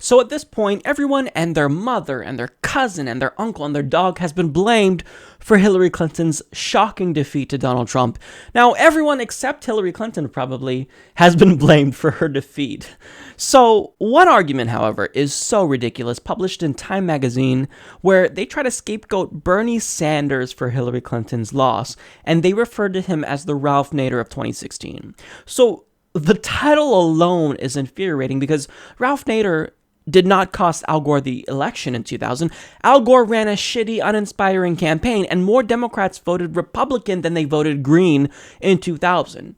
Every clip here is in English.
So at this point, everyone and their mother and their cousin and their uncle and their dog has been blamed for Hillary Clinton's shocking defeat to Donald Trump. Now, everyone except Hillary Clinton probably has been blamed for her defeat. So, one argument, however, is so ridiculous, published in Time magazine, where they try to scapegoat Bernie Sanders for Hillary Clinton's loss, and they refer to him as the Ralph Nader of 2016. So, the title alone is infuriating because Ralph Nader did not cost Al Gore the election in 2000. Al Gore ran a shitty, uninspiring campaign, and more Democrats voted Republican than they voted Green in 2000.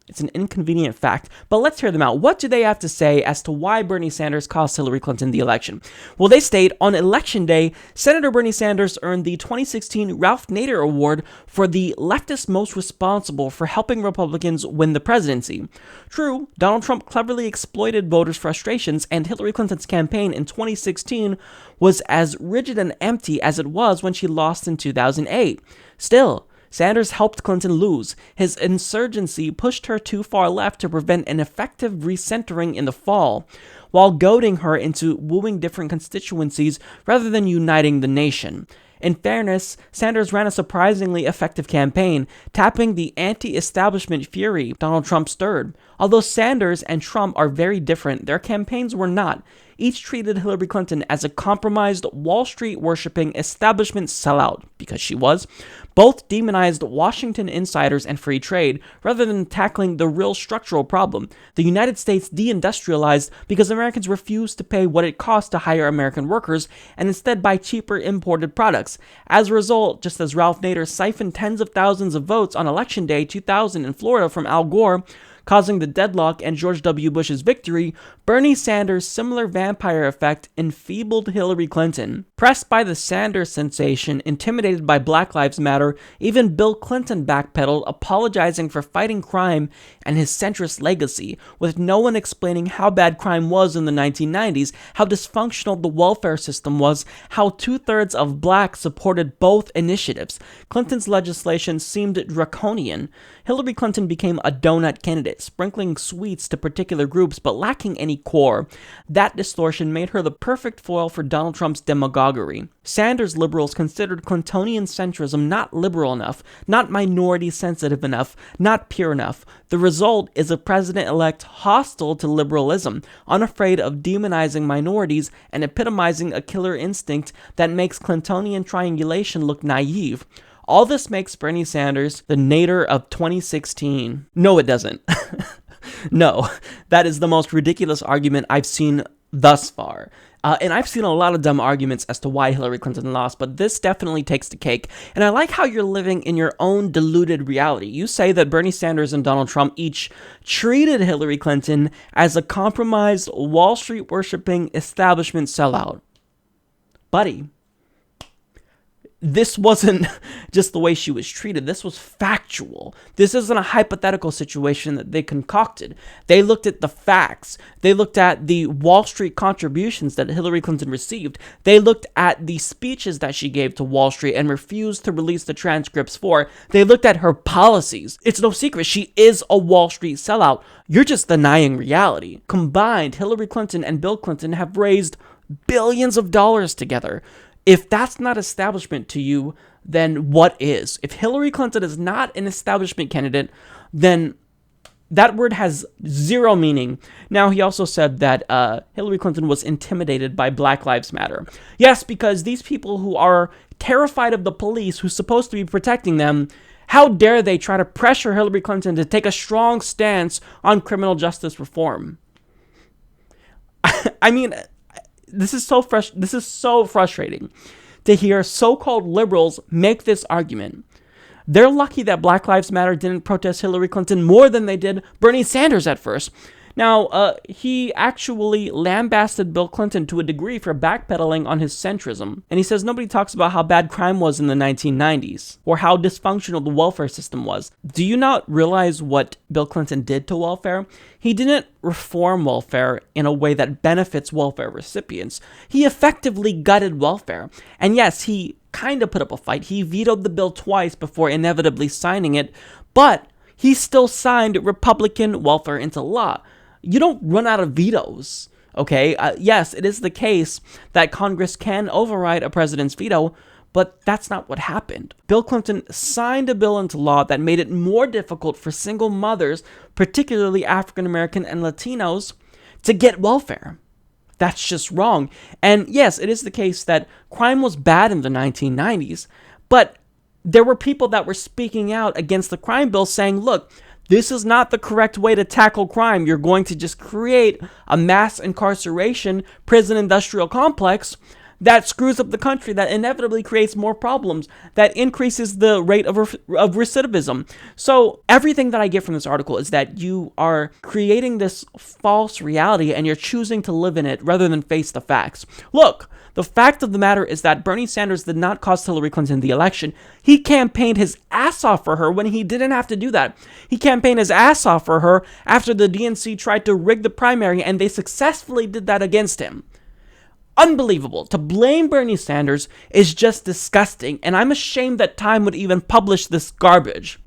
It's an inconvenient fact, but let's hear them out. What do they have to say as to why Bernie Sanders cost Hillary Clinton the election? Well, they state, on Election Day, Senator Bernie Sanders earned the 2016 Ralph Nader Award for the leftist most responsible for helping Republicans win the presidency. True, Donald Trump cleverly exploited voters' frustrations, and Hillary Clinton's campaign in 2016 was as rigid and empty as it was when she lost in 2008. Still, Sanders helped Clinton lose. His insurgency pushed her too far left to prevent an effective recentering in the fall, while goading her into wooing different constituencies rather than uniting the nation. In fairness, Sanders ran a surprisingly effective campaign, tapping the anti-establishment fury Donald Trump stirred. Although Sanders and Trump are very different, their campaigns were not. Each treated Hillary Clinton as a compromised, Wall Street-worshipping establishment sellout, because she was. Both demonized Washington insiders and free trade, rather than tackling the real structural problem. The United States deindustrialized because Americans refused to pay what it cost to hire American workers, and instead buy cheaper imported products. As a result, just as Ralph Nader siphoned tens of thousands of votes on Election Day 2000 in Florida from Al Gore, causing the deadlock and George W. Bush's victory, Bernie Sanders' similar vampire effect enfeebled Hillary Clinton. Pressed by the Sanders sensation, intimidated by Black Lives Matter, even Bill Clinton backpedaled, apologizing for fighting crime and his centrist legacy, with no one explaining how bad crime was in the 1990s, how dysfunctional the welfare system was, how 2/3 of blacks supported both initiatives. Clinton's legislation seemed draconian. Hillary Clinton became a donut candidate, sprinkling sweets to particular groups but lacking any core. That distortion made her the perfect foil for Donald Trump's demagoguery. Sanders liberals considered Clintonian centrism not liberal enough, not minority sensitive enough, not pure enough. The result is a president-elect hostile to liberalism, unafraid of demonizing minorities and epitomizing a killer instinct that makes Clintonian triangulation look naive. All this makes Bernie Sanders the Nader of 2016. No, it doesn't. No, that is the most ridiculous argument I've seen thus far. And I've seen a lot of dumb arguments as to why Hillary Clinton lost, but this definitely takes the cake. And I like how you're living in your own deluded reality. You say that Bernie Sanders and Donald Trump each treated Hillary Clinton as a compromised, Wall Street worshipping establishment sellout. Buddy, this wasn't just the way she was treated. This was factual. This isn't a hypothetical situation that they concocted. They looked at the facts. They looked at the Wall Street contributions that Hillary Clinton received. They looked at the speeches that she gave to Wall Street and refused to release the transcripts for. They looked at her policies. It's no secret. She is a Wall Street sellout. You're just denying reality. Combined, Hillary Clinton and Bill Clinton have raised billions of dollars together. If that's not establishment to you, then what is? If Hillary Clinton is not an establishment candidate, then that word has zero meaning. Now, he also said that Hillary Clinton was intimidated by Black Lives Matter. Yes, because these people who are terrified of the police who's supposed to be protecting them, how dare they try to pressure Hillary Clinton to take a strong stance on criminal justice reform? I mean, this is so frustrating to hear so-called liberals make this argument. They're lucky that Black Lives Matter didn't protest Hillary Clinton more than they did Bernie Sanders at first. Now, he actually lambasted Bill Clinton to a degree for backpedaling on his centrism. And he says nobody talks about how bad crime was in the 1990s or how dysfunctional the welfare system was. Do you not realize what Bill Clinton did to welfare? He didn't reform welfare in a way that benefits welfare recipients. He effectively gutted welfare. And yes, he kind of put up a fight. He vetoed the bill twice before inevitably signing it, but he still signed Republican welfare into law. You don't run out of vetoes. Okay, yes, it is the case that Congress can override a president's veto, but that's not what happened. Bill Clinton signed a bill into law that made it more difficult for single mothers, particularly African American and Latinos, to get welfare. That's just wrong. And yes, it is the case that crime was bad in the 1990s, but there were people that were speaking out against the crime bill saying, look, this is not the correct way to tackle crime. You're going to just create a mass incarceration prison industrial complex that screws up the country, that inevitably creates more problems, that increases the rate of recidivism. So everything that I get from this article is that you are creating this false reality and you're choosing to live in it rather than face the facts. Look, the fact of the matter is that Bernie Sanders did not cost Hillary Clinton the election. He campaigned his ass off for her when he didn't have to do that. He campaigned his ass off for her after the DNC tried to rig the primary, and they successfully did that against him. Unbelievable. To blame Bernie Sanders is just disgusting, and I'm ashamed that Time would even publish this garbage.